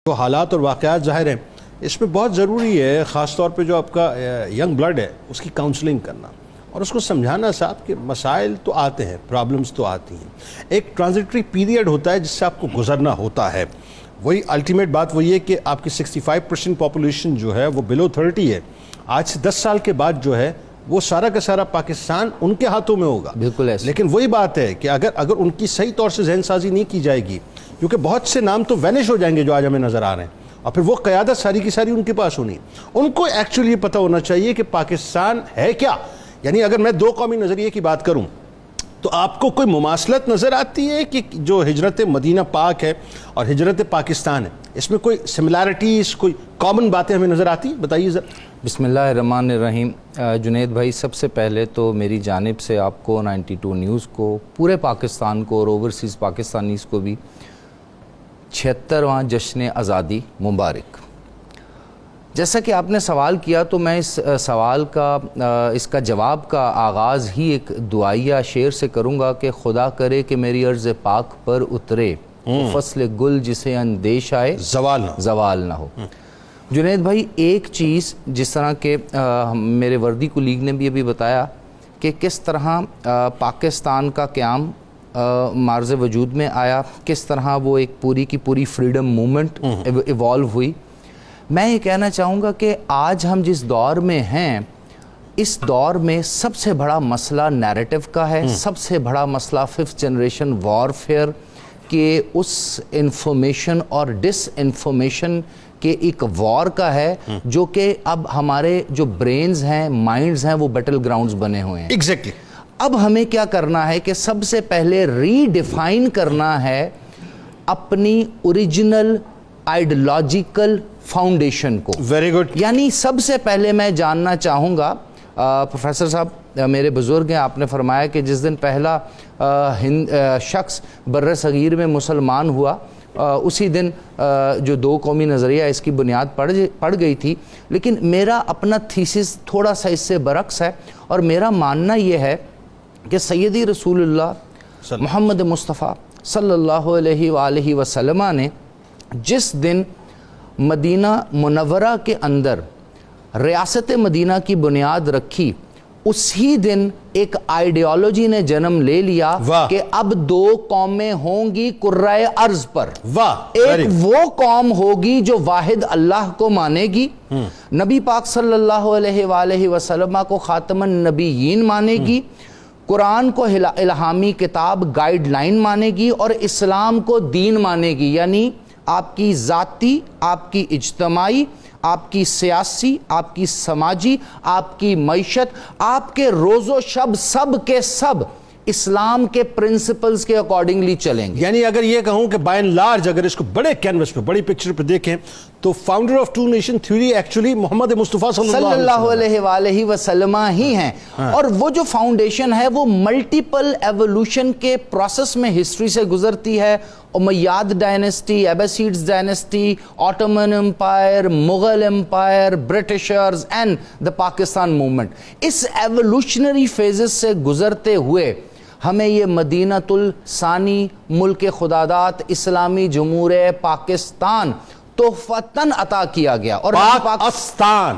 جو حالات اور واقعات ظاہر ہیں اس میں بہت ضروری ہے، خاص طور پہ جو آپ کا ینگ بلڈ ہے اس کی کاؤنسلنگ کرنا اور اس کو سمجھانا صاحب کہ مسائل تو آتے ہیں، پرابلمز تو آتی ہیں، ایک ٹرانزٹری پیریڈ ہوتا ہے جس سے آپ کو گزرنا ہوتا ہے۔ وہی الٹیمیٹ بات وہی ہے کہ آپ کی 65% پاپولیشن جو ہے وہ بلو 30 ہے۔ آج سے 10 سال کے بعد جو ہے وہ سارا کا سارا پاکستان ان کے ہاتھوں میں ہوگا، بالکل ایسے۔ لیکن وہی بات ہے کہ اگر ان کی صحیح طور سے ذہن سازی نہیں کی جائے گی، کیونکہ بہت سے نام تو وینش ہو جائیں گے جو آج ہمیں نظر آ رہے ہیں، اور پھر وہ قیادت ساری کی ساری ان کے پاس ہونی۔ ان کو ایکچولی پتہ ہونا چاہیے کہ پاکستان ہے کیا۔ یعنی اگر میں دو قومی نظریے کی بات کروں تو آپ کو کوئی مماثلت نظر آتی ہے کہ جو ہجرت مدینہ پاک ہے اور ہجرت پاکستان ہے، اس میں کوئی سملیرٹیز، کوئی کامن باتیں ہمیں نظر آتی ہیں؟ بتائیے ذرا۔ بسم اللہ الرحمن الرحیم۔ جنید بھائی، سب سے پہلے تو میری جانب سے آپ کو 92 نیوز کو، پورے پاکستان کو اور اوورسیز پاکستانیز کو بھی 76واں جشن آزادی مبارک۔ جیسا کہ آپ نے سوال کیا تو میں اس سوال کا اس کا جواب کا آغاز ہی ایک دعائیہ شعر سے کروں گا کہ خدا کرے کہ میری عرض پاک پر اترے فصل گل جسے اندیش آئے زوال نہ ہو۔ جنید بھائی، ایک چیز جس طرح کہ میرے وردی کولیگ نے بھی ابھی بتایا کہ کس طرح پاکستان کا قیام معرض وجود میں آیا، کس طرح وہ ایک پوری کی پوری فریڈم موومنٹ ایوالو ہوئی، میں یہ کہنا چاہوں گا کہ آج ہم جس دور میں ہیں، اس دور میں سب سے بڑا مسئلہ نیریٹو کا ہے، سب سے بڑا مسئلہ 5th جنریشن وارفیئر کے اس انفارمیشن اور ڈس انفارمیشن کے ایک وار کا ہے، جو کہ اب ہمارے جو برینز ہیں، مائنڈز ہیں، وہ بیٹل گراؤنڈز بنے ہوئے ہیں۔ ایگزیکٹلی۔ اب ہمیں کیا کرنا ہے کہ سب سے پہلے ری ڈیفائن کرنا ہے اپنی اوریجنل آئیڈیالوجیکل فاؤنڈیشن کو۔ Very good. یعنی سب سے پہلے میں جاننا چاہوں گا، پروفیسر صاحب میرے بزرگ ہیں، آپ نے فرمایا کہ جس دن پہلا شخص بر صغیر میں مسلمان ہوا، اسی دن جو دو قومی نظریہ اس کی بنیاد پڑ گئی تھی۔ لیکن میرا اپنا تھیسس تھوڑا سا اس سے برعکس ہے، اور میرا ماننا یہ ہے کہ سیدی رسول اللہ محمد مصطفیٰ صلی اللہ علیہ وآلہ وسلم نے جس دن مدینہ منورہ کے اندر ریاست مدینہ کی بنیاد رکھی، اسی دن ایک آئیڈیالوجی نے جنم لے لیا کہ اب دو قومیں ہوں گی کرۂ ارض پر۔ ایک وہ قوم ہوگی جو واحد اللہ کو مانے گی، نبی پاک صلی اللہ علیہ وآلہ وسلم کو خاتم النبیین مانے گی، قرآن کو الہامی کتاب گائیڈ لائن مانے گی، اور اسلام کو دین مانے گی۔ یعنی آپ کی ذاتی، آپ کی اجتماعی، آپ کی سیاسی، آپ کی سماجی، آپ کی معیشت، آپ کے روز و شب، سب کے سب اسلام کے پرنسپلز کے اکارڈنگلی چلیں گے۔ یعنی اگر یہ کہوں کہ بائی اینڈ لارج اگر اس کو بڑے کینوس پہ، بڑی پکچر پہ دیکھیں تو founder of two nation theory actually Muhammad Mustafa صلی اللہ علیہ وآلہ وسلم ہی ہیں۔ اور وہ جو فاؤنڈیشن ہے وہ ملٹیپل ایوولوشن کے پروسیس میں ہسٹری سے گزرتی ہے۔ Umayyad dynasty, Abbasids dynasty, Ottoman empire, Mughal empire, Britishers and the Pakistan movement, اس ایوولوشنری فیزز سے گزرتے ہوئے ہمیں یہ مدینۃ الثانی ملک خداداد اسلامی جمہوریہ پاکستان تحفتاً عطا کیا گیا، اور پاکستان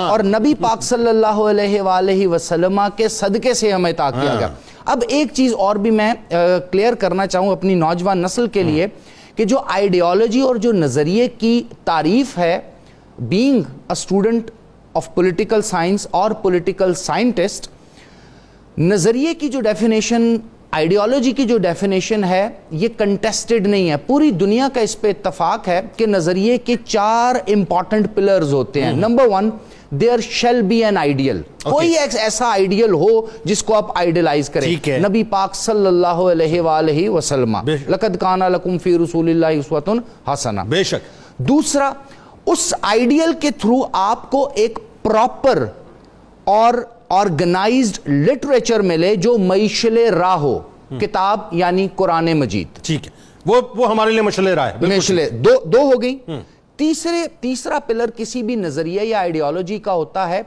اور نبی پاک صلی اللہ علیہ وآلہ وسلم کے صدقے سے ہمیں عطا کیا گیا۔ اب ایک چیز اور بھی میں کلیئر کرنا چاہوں اپنی نوجوان نسل کے لیے کہ جو آئیڈیالوجی اور جو نظریے کی تعریف ہے، being a student of political science اور پولیٹیکل سائنٹسٹ، نظریے کی جو ڈیفینیشن، آئیڈیالوجی کی جو ڈیفینیشن ہے، یہ کنٹیسٹڈ نہیں ہے۔ پوری دنیا کا اس پہ اتفاق ہے کہ نظریے کے 4 امپورٹنٹ پلرز ہوتے ہیں۔ Number 1، there shall be an ideal, کوئی ایسا آئیڈیل ہو جس کو آپ آئیڈیلائز کریں۔ نبی پاک صلی اللہ علیہ وآلہ وسلم، لقد کان لکم فی رسول اللہ اسوۃ حسنہ۔ بے شک۔ دوسرا، اس آئیڈیل کے تھرو آپ کو ایک پراپر اور آرگنائزڈ لٹریچر ملے جو معیشل راہ ہو، کتاب یعنی قرآن مجید۔ ٹھیک ہے، وہ ہمارے لیے مشعل راہ ہے۔ دو ہو گئی۔ تیسرا پلر کسی بھی نظریہ یا آئیڈیالوجی کا ہوتا ہے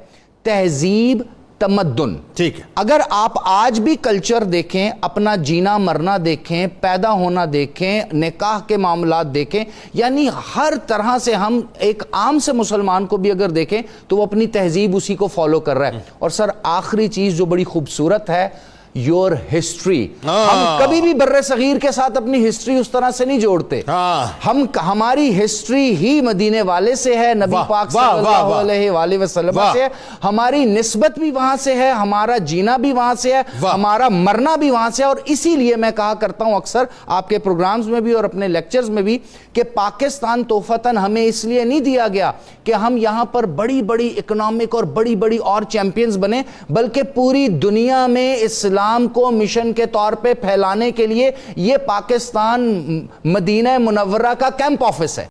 تہذیب، تمدن. ٹھیک ہے. اگر آپ آج بھی کلچر دیکھیں, اپنا جینا مرنا دیکھیں, پیدا ہونا دیکھیں, نکاح کے معاملات دیکھیں, یعنی ہر طرح سے ہم ایک عام سے مسلمان کو بھی اگر دیکھیں تو وہ اپنی تہذیب اسی کو فالو کر رہا ہے. اور سر آخری چیز جو بڑی خوبصورت ہے, یور ہسٹری. ہم کبھی بھی بر صغیر کے ساتھ اپنی ہسٹری اس طرح سے نہیں جوڑتے. ہماری ہسٹری ہی مدینے والے سے ہے, نبی پاک صلی اللہ علیہ وآلہ وسلم سے ہے, ہماری نسبت بھی وہاں سے ہے, ہمارا جینا بھی وہاں سے ہے, ہمارا مرنا بھی وہاں سے ہے. اور اسی لیے میں کہا کرتا ہوں اکثر آپ کے پروگرامز میں بھی اور اپنے لیکچرز میں بھی کہ پاکستان تحفتاً ہمیں اس لیے نہیں دیا گیا کہ ہم یہاں پر بڑی بڑی اکنامک اور بڑی بڑی اور چیمپئنز بنے, بلکہ پوری دنیا میں اسلام کو مشن کے طور پہ پھیلانے کے لیے یہ پاکستان مدینہ منورہ کا کیمپ آفس ہے.